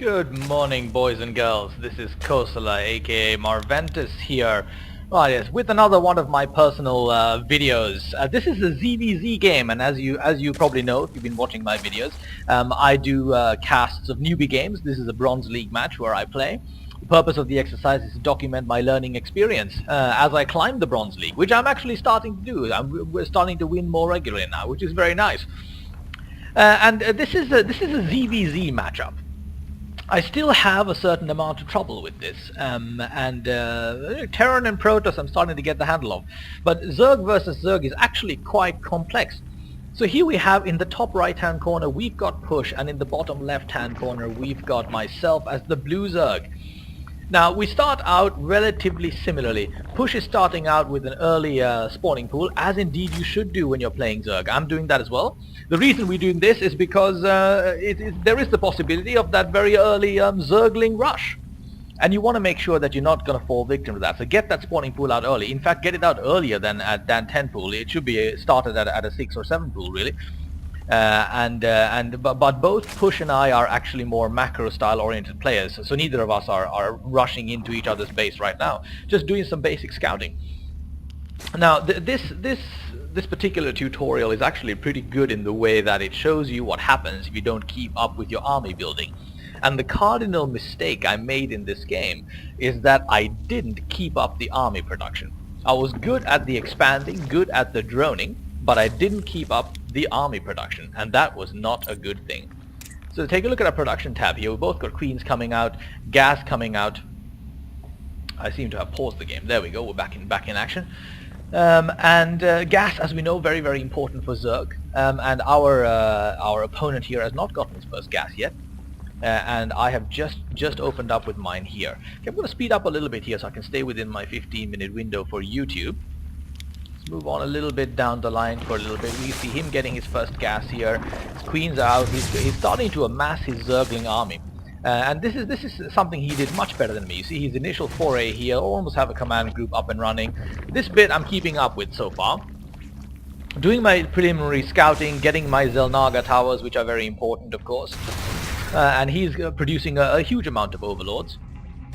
Good morning, boys and girls. This is Kosala, aka Marventus here. Right, yes, with another one of my personal videos. This is a ZvZ game, and as you probably know, if you've been watching my videos, I do casts of newbie games. This is a Bronze League match where I play. The purpose of the exercise is to document my learning experience as I climb the Bronze League, which I'm actually starting to do. We're starting to win more regularly now, which is very nice. This is a ZvZ matchup. I still have a certain amount of trouble with this, Terran and Protoss I'm starting to get the handle of, but Zerg versus Zerg is actually quite complex. So here we have in the top right hand corner we've got Push, and in the bottom left hand corner we've got myself as the blue Zerg. Now we start out relatively similarly. Push is starting out with an early spawning pool, as indeed you should do when you're playing Zerg. I'm doing that as well. The reason we're doing this is because there is the possibility of that very early Zergling rush. And you want to make sure that you're not going to fall victim to that. So get that spawning pool out early. In fact, get it out earlier than 10 pool. It should be started at a 6 or 7 pool really. But both Push and I are actually more macro style oriented players, so neither of us are rushing into each other's base right now, just doing some basic scouting. Now this particular tutorial is actually pretty good in the way that it shows you what happens if you don't keep up with your army building. And the cardinal mistake I made in this game is that I didn't keep up the army production. I was good at the expanding, good at the droning, but I didn't keep up the army production, and that was not a good thing. So take a look at our production tab here. We've both got queens coming out, gas coming out. I seem to have paused the game. There we go, we're back in action. Gas, as we know, very, very important for Zerg. And our opponent here has not gotten his first gas yet. And I have just opened up with mine here. Okay, I'm going to speed up a little bit here so I can stay within my 15-minute window for YouTube. Move on a little bit down the line for a little bit. We see him getting his first gas here. His queen's out. He's starting to amass his Zergling army. And this is something he did much better than me. You see his initial foray here, almost have a command group up and running. This bit I'm keeping up with so far. Doing my preliminary scouting, getting my Zelnaga towers, which are very important of course. And he's producing a huge amount of overlords,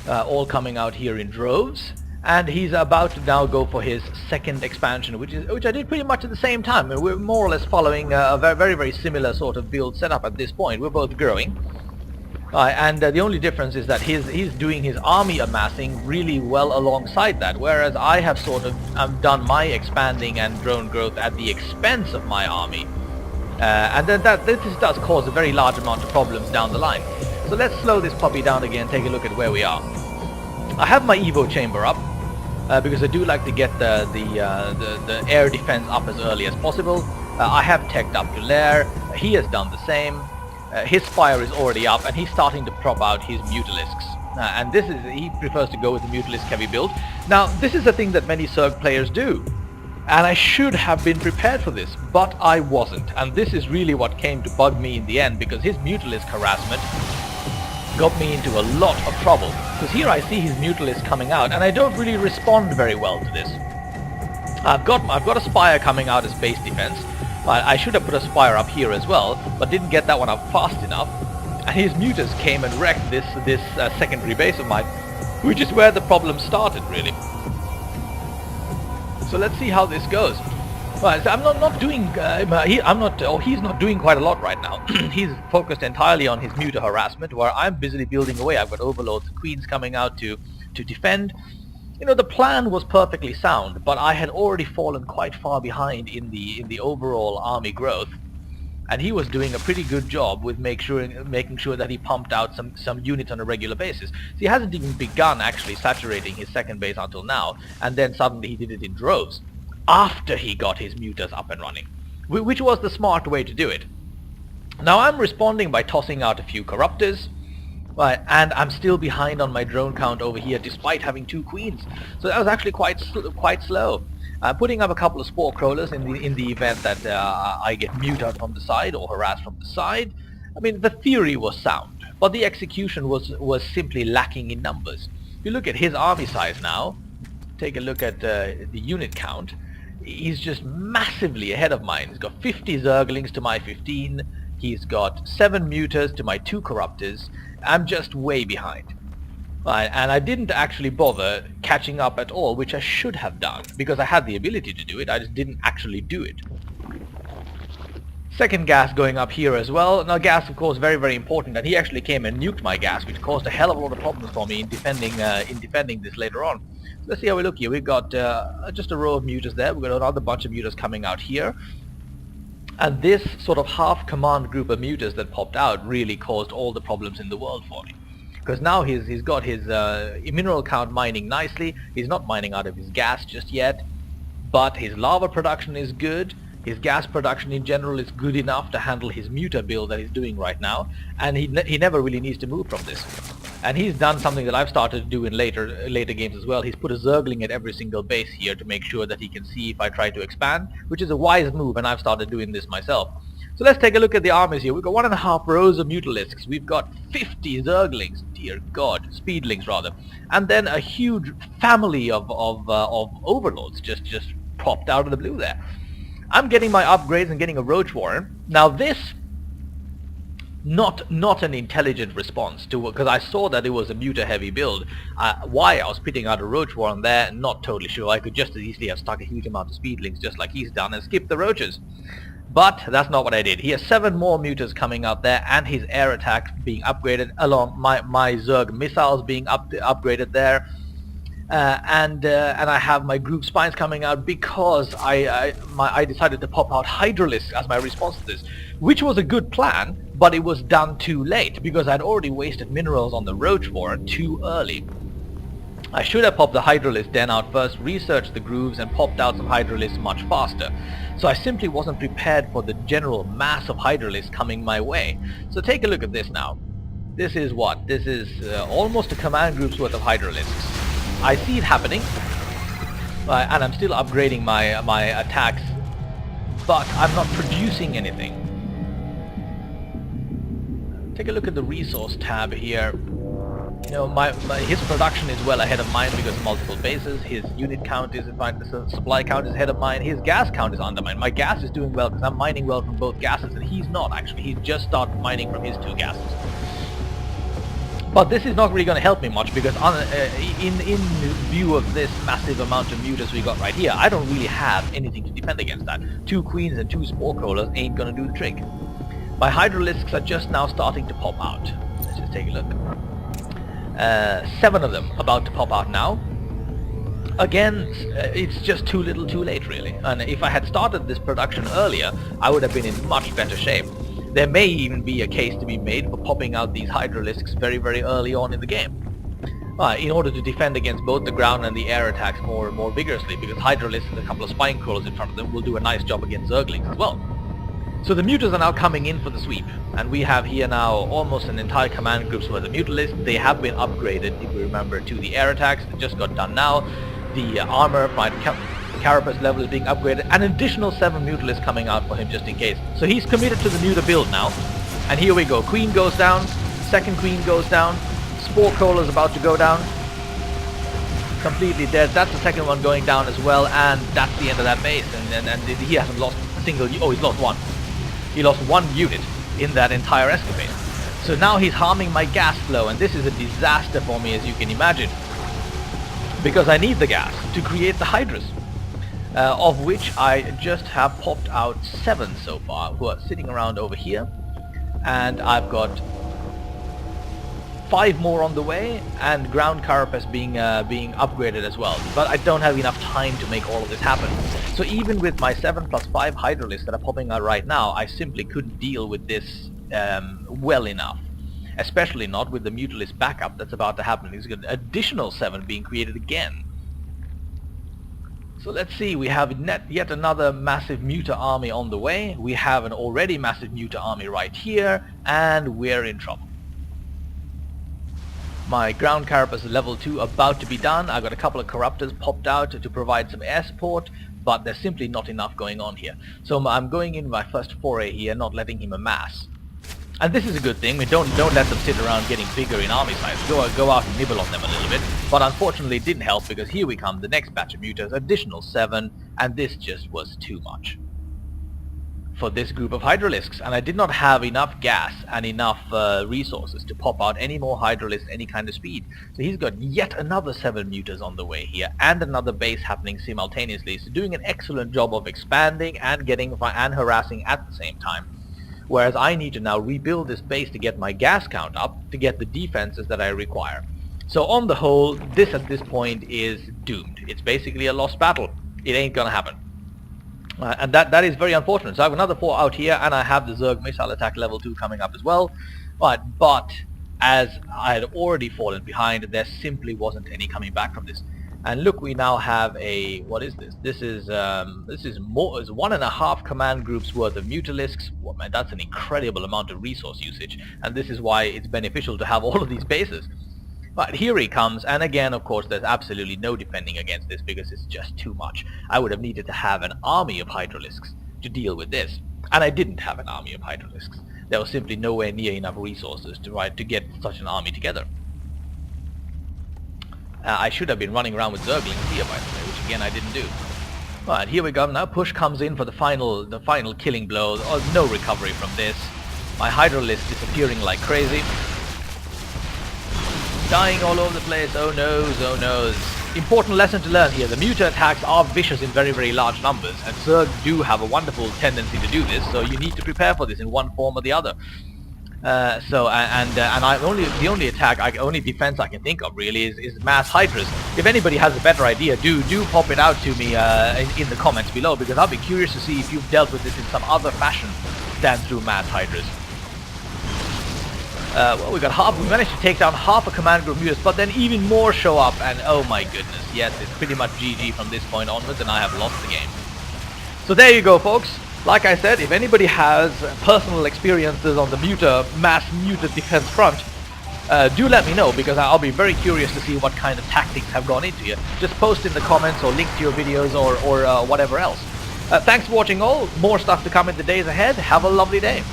all coming out here in droves. And he's about to now go for his second expansion, which I did pretty much at the same time. We're more or less following a very, very similar sort of build setup at this point. We're both growing. The only difference is that he's doing his army amassing really well alongside that, whereas I have sort of done my expanding and drone growth at the expense of my army. And then this does cause a very large amount of problems down the line. So let's slow this puppy down again, take a look at where we are. I have my Evo chamber up because I do like to get the air defense up as early as possible. I have teched up to lair. He has done the same. His fire is already up, and he's starting to prop out his Mutalisks. And he prefers to go with the Mutalisk heavy build. Now, this is a thing that many Zerg players do. And I should have been prepared for this, but I wasn't. And this is really what came to bug me in the end, because his Mutalisk harassment got me into a lot of trouble. Because here I see his Mutalisk coming out, and I don't really respond very well to this. I've got a Spire coming out as base defense. I should have put a Spire up here as well, but didn't get that one up fast enough. And his Mutas came and wrecked this secondary base of mine, which is where the problem started, really. So let's see how this goes. Right, so I'm not doing. He's not doing quite a lot right now. He's focused entirely on his Muta harassment, where I'm busily building away. I've got overlords and queens coming out to defend. You know, the plan was perfectly sound, but I had already fallen quite far behind in the overall army growth, and he was doing a pretty good job with making sure that he pumped out some units on a regular basis. So he hasn't even begun actually saturating his second base until now, and then suddenly he did it in droves after he got his mutas up and running, which was the smart way to do it. Now I'm responding by tossing out a few corruptors, right, and I'm still behind on my drone count over here despite having 2 queens. So that was actually quite slow. I'm putting up a couple of spore crawlers in the event that I get muted from the side or harassed from the side. I mean, the theory was sound, but the execution was simply lacking in numbers. If you look at his army size now, take a look at the unit count. He's just massively ahead of mine. He's got 50 Zerglings to my 15, He's got 7 mutas to my 2 corruptors. I'm just way behind. Right, and I didn't actually bother catching up at all, which I should have done, because I had the ability to do it, I just didn't actually do it. Second gas going up here as well. Now gas, of course, very, very important, and he actually came and nuked my gas, which caused a hell of a lot of problems for me in defending this later on. So let's see how we look here. We've got just a row of mutas there. We've got another bunch of mutas coming out here. And this sort of half command group of mutas that popped out really caused all the problems in the world for me. Because now he's got his mineral count mining nicely. He's not mining out of his gas just yet, but his lava production is good. His gas production in general is good enough to handle his muta build that he's doing right now, and he never really needs to move from this. And he's done something that I've started to do in later games as well. He's put a Zergling at every single base here to make sure that he can see if I try to expand, which is a wise move, and I've started doing this myself. So let's take a look at the armies here. We've got 1.5 rows of Mutalisks. We've got 50 Zerglings, dear God, Speedlings rather, and then a huge family of Overlords just popped out of the blue there. I'm getting my upgrades and getting a Roach Warren. Now this, not an intelligent response to, because I saw that it was a muta-heavy build. Why I was pitting out a Roach Warren there, not totally sure. I could just as easily have stuck a huge amount of Speedlings just like he's done and skipped the Roaches. But that's not what I did. He has 7 more mutas coming out there, and his air attack being upgraded, along my Zerg missiles being upgraded there. And I have my group spines coming out because I decided to pop out Hydralisks as my response to this, which was a good plan, but it was done too late because I'd already wasted minerals on the Roach Warren too early. I should have popped the Hydralisk den out first, researched the grooves, and popped out some Hydralisks much faster. So I simply wasn't prepared for the general mass of Hydralisks coming my way. So take a look at this now. This is what? This is almost a command group's worth of Hydralisks. I see it happening, and I'm still upgrading my attacks, but I'm not producing anything. Take a look at the resource tab here. You know, his production is well ahead of mine because of multiple bases. His unit count is, in fact, the supply count is ahead of mine. His gas count is under mine. My gas is doing well because I'm mining well from both gases, and he's not actually. He's just started mining from his 2 gases. But this is not really going to help me much because in view of this massive amount of mutas we got right here, I don't really have anything to defend against that. 2 queens and 2 spore crawlers ain't going to do the trick. My Hydralisks are just now starting to pop out. Let's just take a look. 7 of them about to pop out now. Again, it's just too little too late really. And if I had started this production earlier, I would have been in much better shape. There may even be a case to be made for popping out these Hydralisks very, very early on in the game. In order to defend against both the ground and the air attacks more vigorously, because Hydralisks and a couple of spine crawlers in front of them will do a nice job against Zerglings as well. So the mutas are now coming in for the sweep, and we have here now almost an entire command group's worth of Mutalisks. They have been upgraded, if we remember, to the air attacks that just got done now. The armor, my Carapace level is being upgraded, an additional 7 Mutalisks coming out for him just in case. So he's committed to the muta build now, and here we go. Queen goes down, second queen goes down, Spore Crawler is about to go down, completely dead. That's the second one going down as well, and that's the end of that base. And he hasn't lost a single. Oh, he's lost 1. He lost 1 unit in that entire escapade. So now he's harming my gas flow, and this is a disaster for me, as you can imagine, because I need the gas to create the Hydras. Of which I just have popped out 7 so far, who are sitting around over here, and I've got 5 more on the way, and ground carapace being upgraded as well. But I don't have enough time to make all of this happen. So even with my 7+5 Hydralisks that are popping out right now, I simply couldn't deal with this well enough. Especially not with the Mutalisk backup that's about to happen. There's an additional 7 being created again. So let's see, we have yet another massive muta army on the way. We have an already massive muta army right here, and we're in trouble. My ground carapace is level 2 about to be done. I've got a couple of corruptors popped out to provide some air support, but there's simply not enough going on here. So I'm going in my first foray here, not letting him amass. And this is a good thing. We don't let them sit around getting bigger in army size. Go out and nibble on them a little bit. But unfortunately it didn't help, because here we come, the next batch of mutas, additional 7, and this just was too much. for this group of Hydralisks, and I did not have enough gas and enough resources to pop out any more Hydralisks any kind of speed. So he's got yet another 7 mutas on the way here, and another base happening simultaneously. So doing an excellent job of expanding and getting and harassing at the same time. Whereas I need to now rebuild this base to get my gas count up, to get the defenses that I require. So on the whole, this at this point is doomed. It's basically a lost battle. It ain't gonna happen. And that is very unfortunate. So I have another 4 out here, and I have the Zerg missile attack level 2 coming up as well. But as I had already fallen behind, there simply wasn't any coming back from this. And look, we now have a, what is this? This is more, is 1.5 command groups worth of Mutalisks. Well, man, that's an incredible amount of resource usage, and this is why it's beneficial to have all of these bases. But here he comes, and again, of course, there's absolutely no defending against this because it's just too much. I would have needed to have an army of Hydralisks to deal with this, and I didn't have an army of Hydralisks. There was simply nowhere near enough resources to get such an army together. I should have been running around with Zerglings here, by the way, which again I didn't do. Alright, here we go. Now push comes in for the final killing blow. Oh, no recovery from this. My Hydralisk disappearing like crazy. Dying all over the place. Oh noes, oh noes. Important lesson to learn here. The Muta attacks are vicious in very, very large numbers, and Zerg do have a wonderful tendency to do this, so you need to prepare for this in one form or the other. The only defense I can think of really is mass hydras. If anybody has a better idea, do pop it out to me in the comments below, because I'll be curious to see if you've dealt with this in some other fashion than through mass hydras. Well, we managed to take down half a command group mutas, but then even more show up, and oh my goodness, yes, it's pretty much GG from this point onwards, and I have lost the game. So there you go, folks. Like I said, if anybody has personal experiences on the mass muta defense front, do let me know, because I'll be very curious to see what kind of tactics have gone into here. Just post in the comments or link to your videos or whatever else. Thanks for watching all. More stuff to come in the days ahead. Have a lovely day.